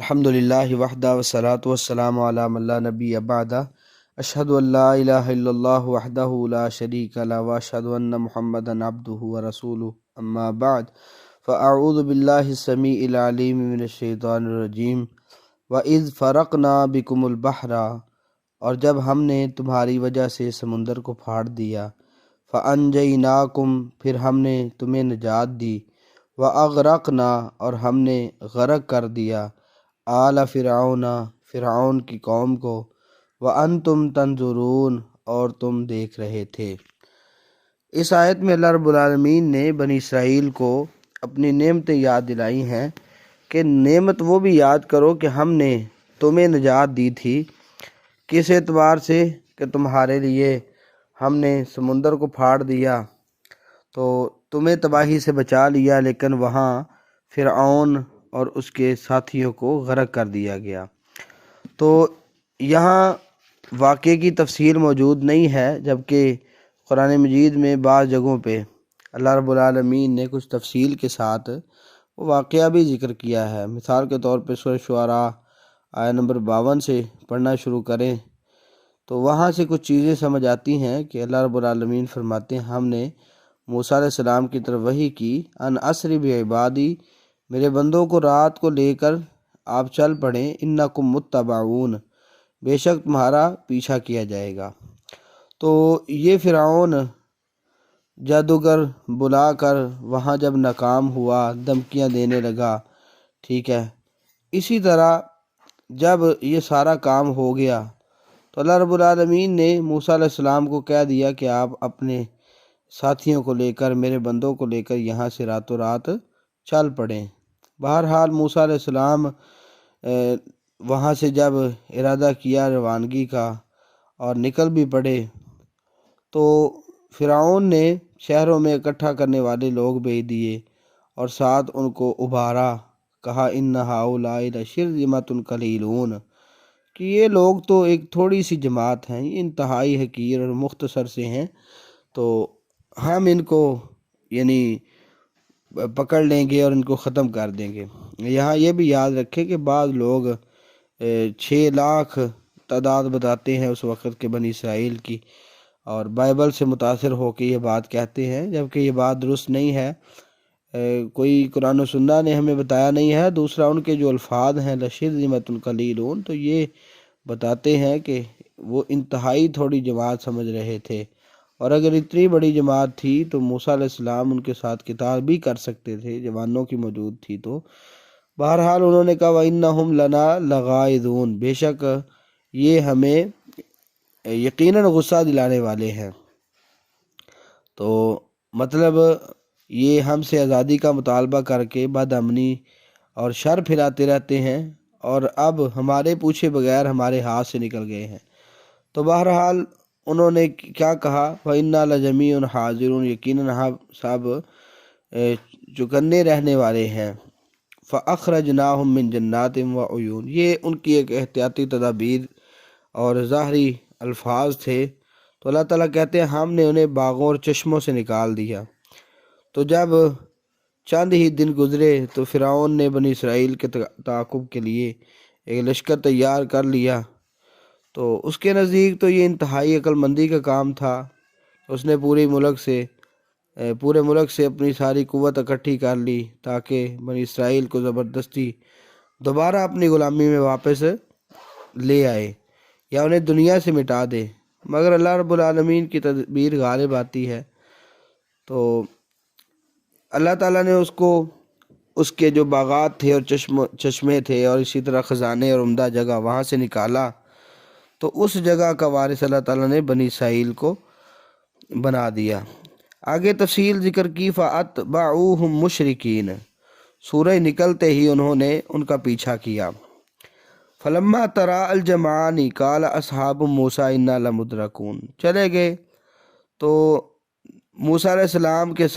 الحمدللہ وحدہ والصلاة والسلام علی من لا نبی بعدہ اشہد ان لا الہ الا اللہ وحدہ لا شریک لہ واشہد ان محمدا عبدہ ورسولہ اما بعد فاعوذ باللہ السمیع العلیم من الشیطان الرجیم وَإِذْ فَرَقْنَا بِكُمُ الْبَحْرَ، اور جب ہم نے تمہاری وجہ سے سمندر کو پھاڑ دیا، فَأَنْجَيْنَاكُمْ، پھر ہم نے تمہیں نجات دی، وَأَغْرَقْنَا، اور ہم نے غرق کر دیا، آلَ فرعون، فرعون کی قوم کو، وَأَنْتُمْ تَنْظُرُونَ، اور تم دیکھ رہے تھے۔ اس آیت میں اللہ رب العالمین نے بنی اسرائیل کو اپنی نعمتیں یاد دلائی ہیں کہ نعمت وہ بھی یاد کرو کہ ہم نے تمہیں نجات دی تھی۔ کس اعتبار سے؟ کہ تمہارے لیے ہم نے سمندر کو پھاڑ دیا تو تمہیں تباہی سے بچا لیا، لیکن وہاں فرعون اور اس کے ساتھیوں کو غرق کر دیا گیا۔ تو یہاں واقعے کی تفصیل موجود نہیں ہے، جبکہ قرآن مجید میں بعض جگہوں پہ اللہ رب العالمین نے کچھ تفصیل کے ساتھ وہ واقعہ بھی ذکر کیا ہے۔ مثال کے طور پہ سورہ شعراء آیت نمبر 52 سے پڑھنا شروع کریں تو وہاں سے کچھ چیزیں سمجھ آتی ہیں کہ اللہ رب العالمین فرماتے ہیں ہم نے موسیٰ علیہ السلام کی طرف وحی کی، ان اسری بعبادی، میرے بندوں کو رات کو لے کر آپ چل پڑیں، انکم متبعون، بے شک تمہارا پیچھا کیا جائے گا۔ تو یہ فرعون جادوگر بلا کر وہاں جب ناکام ہوا، دھمکیاں دینے لگا، ٹھیک ہے، اسی طرح جب یہ سارا کام ہو گیا تو اللہ رب العالمین نے موسیٰ علیہ السلام کو کہہ دیا کہ آپ اپنے ساتھیوں کو لے کر، میرے بندوں کو لے کر یہاں سے راتوں رات چل پڑیں۔ بہرحال موسیٰ علیہ السلام وہاں سے جب ارادہ کیا روانگی کا اور نکل بھی پڑے تو فرعون نے شہروں میں اکٹھا کرنے والے لوگ بھیج دیے اور ساتھ ان کو ابھارا، کہا ان ہؤلاء لشرذمۃ قلیلون، کہ یہ لوگ تو ایک تھوڑی سی جماعت ہیں، یہ انتہائی حقیر اور مختصر سے ہیں، تو ہم ان کو یعنی پکڑ لیں گے اور ان کو ختم کر دیں گے۔ یہاں یہ بھی یاد رکھیں کہ بعض لوگ 6 لاکھ تعداد بتاتے ہیں اس وقت کے بنی اسرائیل کی، اور بائبل سے متاثر ہو کے یہ بات کہتے ہیں، جبکہ یہ بات درست نہیں ہے۔ کوئی قرآن و سنت نے ہمیں بتایا نہیں ہے۔ دوسرا، ان کے جو الفاظ ہیں لشرذمۃ قلیلون، تو یہ بتاتے ہیں کہ وہ انتہائی تھوڑی جماعت سمجھ رہے تھے، اور اگر اتنی بڑی جماعت تھی تو موسیٰ علیہ السلام ان کے ساتھ قتال بھی کر سکتے تھے، جوانوں کی موجود تھی۔ تو بہرحال انہوں نے کہا وَإِنَّهُمْ لَنَا لَغَائِظُونَ، بے شک یہ ہمیں یقیناً غصہ دلانے والے ہیں۔ تو مطلب یہ ہم سے آزادی کا مطالبہ کر کے بد امنی اور شر پھیلاتے رہتے ہیں، اور اب ہمارے پوچھے بغیر ہمارے ہاتھ سے نکل گئے ہیں۔ تو بہرحال انہوں نے کیا کہا، وَإِنَّا لَجَمِيعٌ حَاضِرُونَ، یقیناً ہم سب چکنے رہنے والے ہیں۔ فَأَخْرَجْنَاهُم مِّن جَنَّاتٍ وَعُيُونٍ، یہ ان کی ایک احتیاطی تدابیر اور ظاہری الفاظ تھے۔ تو اللہ تعالیٰ کہتے ہیں ہم نے انہیں باغوں اور چشموں سے نکال دیا۔ تو جب چند ہی دن گزرے تو فرعون نے بنی اسرائیل کے تعاقب کے لیے ایک لشکر تیار کر لیا۔ تو اس کے نزدیک تو یہ انتہائی عقل مندی کا کام تھا۔ اس نے پورے ملک سے اپنی ساری قوت اکٹھی کر لی تاکہ بنی اسرائیل کو زبردستی دوبارہ اپنی غلامی میں واپس لے آئے یا انہیں دنیا سے مٹا دے، مگر اللہ رب العالمین کی تدبیر غالب آتی ہے۔ تو اللہ تعالیٰ نے اس کے جو باغات تھے اور چشمے تھے اور اسی طرح خزانے اور عمدہ جگہ وہاں سے نکالا، تو اس جگہ کا وارث اللہ تعالیٰ نے بنی اسرائیل کو بنا دیا۔ آگے تفصیل ذکر کی، فَأَتْبَعُوهُمْ مُشْرِكِينَ، سورج نکلتے ہی انہوں نے ان کا پیچھا کیا۔ فَلَمَّا تَرَاءَ الْجَمْعَانِ قَالَ أَصْحَابُ مُوسَىٰ إِنَّا لَمُدْرَكُونَ، چلے گئے تو موسیٰ علیہ السلام کے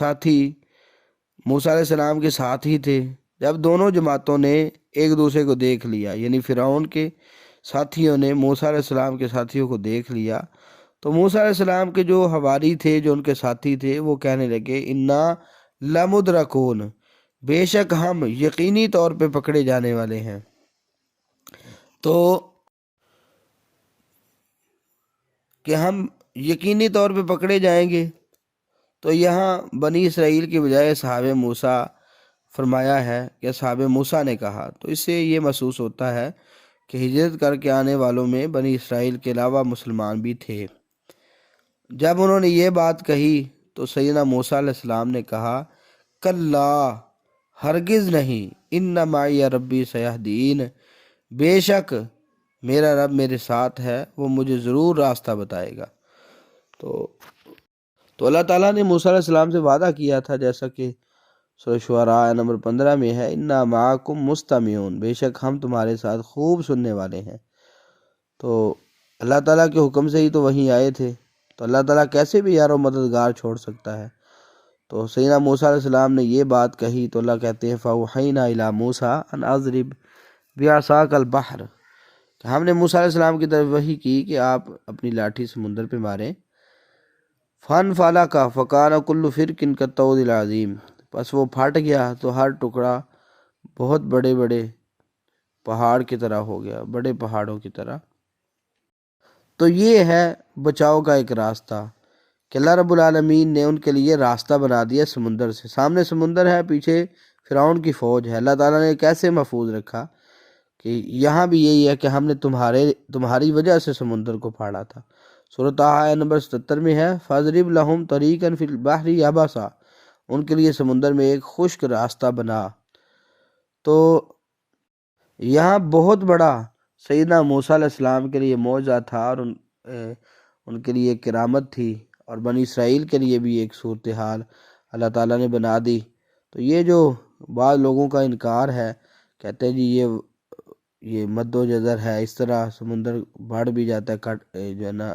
ساتھ ہی تھے۔ جب دونوں جماعتوں نے ایک دوسرے کو دیکھ لیا، یعنی فرعون کے ساتھیوں نے موسیٰ علیہ السلام کے ساتھیوں کو دیکھ لیا، تو موسیٰ علیہ السلام کے جو حواری تھے، جو ان کے ساتھی تھے، وہ کہنے لگے انا لمدرکون، بے شک ہم یقینی طور پہ پکڑے جانے والے ہیں۔ تو کہ ہم یقینی طور پہ پکڑے جائیں گے، تو یہاں بنی اسرائیل کی بجائے اصحاب موسیٰ فرمایا ہے کہ اصحاب موسیٰ نے کہا، تو اس سے یہ محسوس ہوتا ہے کہ ہجرت کر کے آنے والوں میں بنی اسرائیل کے علاوہ مسلمان بھی تھے۔ جب انہوں نے یہ بات کہی تو سیدنا موسیٰ علیہ السلام نے کہا کلا، ہرگز نہیں، ان معی ربی سیہدین، بے شک میرا رب میرے ساتھ ہے، وہ مجھے ضرور راستہ بتائے گا۔ تو اللہ تعالیٰ نے موسیٰ علیہ السلام سے وعدہ کیا تھا، جیسا کہ سورہ شعراء نمبر 15 میں ہے، انا معکم مستمعون، بے شک ہم تمہارے ساتھ خوب سننے والے ہیں۔ تو اللہ تعالیٰ کے حکم سے ہی تو وہیں آئے تھے، تو اللہ تعالیٰ کیسے بھی یار و مددگار چھوڑ سکتا ہے۔ تو سیدنا موسیٰ علیہ السلام نے یہ بات کہی تو اللہ کہتے ہیں فَأَوْحَيْنَا إِلَىٰ مُوسَىٰ أَنْ أَضْرِبْ بِعَصَاكَ الْبَحْرَ، کہ ہم نے موسیٰ علیہ السلام کی طرف وحی کی کہ آپ اپنی لاٹھی سمندر پہ ماریں، فَانْفَلَقَ فَكَانَ كُلُّ فِرْقٍ كَالطَّوْدِ الْعَظِيمِ، پس وہ پھٹ گیا تو ہر ٹکڑا بہت بڑے بڑے پہاڑ کی طرح ہو گیا، بڑے پہاڑوں کی طرح۔ تو یہ ہے بچاؤ کا ایک راستہ کہ اللہ رب العالمین نے ان کے لیے راستہ بنا دیا سمندر سے، سامنے سمندر ہے، پیچھے فرعون کی فوج ہے۔ اللہ تعالیٰ نے کیسے محفوظ رکھا کہ یہاں بھی یہی ہے کہ ہم نے تمہاری وجہ سے سمندر کو پھاڑا تھا۔ سورۃ طٰہٰ نمبر 77 میں ہے فَاضْرِبْ لَهُمْ طَرِيقًا فِي الْبَحْرِ يَبَسًا، ان کے لیے سمندر میں ایک خشک راستہ بنا۔ تو یہاں بہت بڑا سیدنا موسیٰ علیہ السلام کے لیے معجزہ تھا، اور ان کے لیے کرامت تھی، اور بنی اسرائیل کے لیے بھی ایک صورتحال اللہ تعالیٰ نے بنا دی۔ تو یہ جو بعض لوگوں کا انکار ہے، کہتے ہیں جی یہ مد و جزر ہے، اس طرح سمندر بڑھ بھی جاتا ہے، جو ہے نا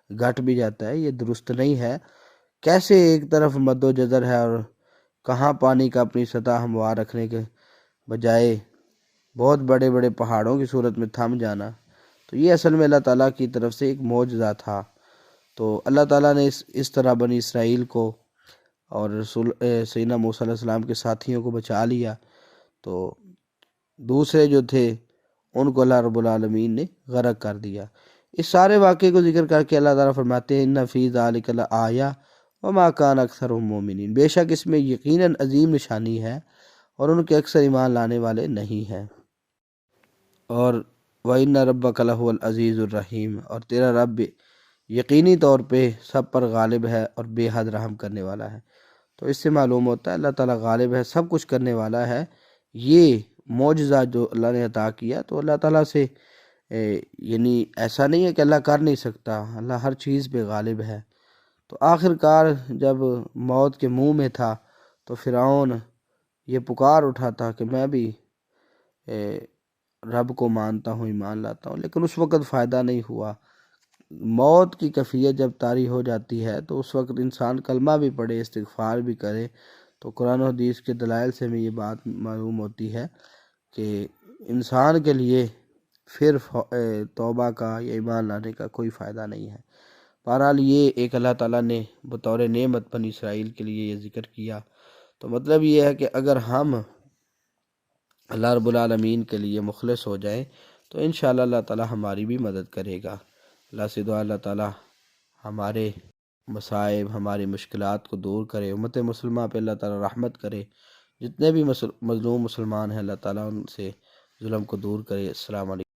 گھٹ بھی جاتا ہے، یہ درست نہیں ہے۔ کیسے ایک طرف مد و جزر ہے اور کہاں پانی کا اپنی سطح ہموار رکھنے کے بجائے بہت بڑے بڑے پہاڑوں کی صورت میں تھم جانا، تو یہ اصل میں اللہ تعالیٰ کی طرف سے ایک معجزہ تھا۔ تو اللہ تعالیٰ نے اس طرح بنی اسرائیل کو اور سیدنا موسیٰ علیہ السلام کے ساتھیوں کو بچا لیا۔ تو دوسرے جو تھے ان کو اللہ رب العالمین نے غرق کر دیا۔ اس سارے واقعے کو ذکر کر کے اللہ تعالیٰ فرماتے ہیں ان فی ذلک لآیہ وما کان اکثرهم مؤمنین، بے شک اس میں یقیناً عظیم نشانی ہے اور ان کے اکثر ایمان لانے والے نہیں ہیں۔ اور وَإِنَّ رَبَّكَ لَهُوَ الْعَزِيزُ الرَّحِيمُ، اور تیرا رب یقینی طور پہ سب پر غالب ہے اور بے حد رحم کرنے والا ہے۔ تو اس سے معلوم ہوتا ہے اللہ تعالیٰ غالب ہے، سب کچھ کرنے والا ہے۔ یہ معجزہ جو اللہ نے عطا کیا تو اللہ تعالیٰ سے یعنی ایسا نہیں ہے کہ اللہ کر نہیں سکتا، اللہ ہر چیز پہ غالب ہے۔ تو آخر کار جب موت کے منہ میں تھا تو فرعون یہ پکار اٹھا تھا کہ میں بھی رب کو مانتا ہوں، ایمان لاتا ہوں، لیکن اس وقت فائدہ نہیں ہوا۔ موت کی کیفیت جب طاری ہو جاتی ہے تو اس وقت انسان کلمہ بھی پڑھے، استغفار بھی کرے۔ تو قرآن و حدیث کے دلائل سے ہمیں یہ بات معلوم ہوتی ہے کہ انسان کے لیے پھر توبہ کا یا ایمان لانے کا کوئی فائدہ نہیں ہے۔ بہرحال یہ ایک اللہ تعالیٰ نے بطور نعمت بنی اسرائیل کے لیے یہ ذکر کیا۔ تو مطلب یہ ہے کہ اگر ہم اللہ رب العالمین کے لیے مخلص ہو جائیں تو انشاءاللہ اللہ تعالیٰ ہماری بھی مدد کرے گا۔ اللہ سے دعا اللہ تعالیٰ ہمارے مصائب، ہماری مشکلات کو دور کرے، امت مسلمہ پہ اللہ تعالیٰ رحمت کرے، جتنے بھی مظلوم مسلمان ہیں اللہ تعالیٰ ان سے ظلم کو دور کرے۔ السلام علیکم۔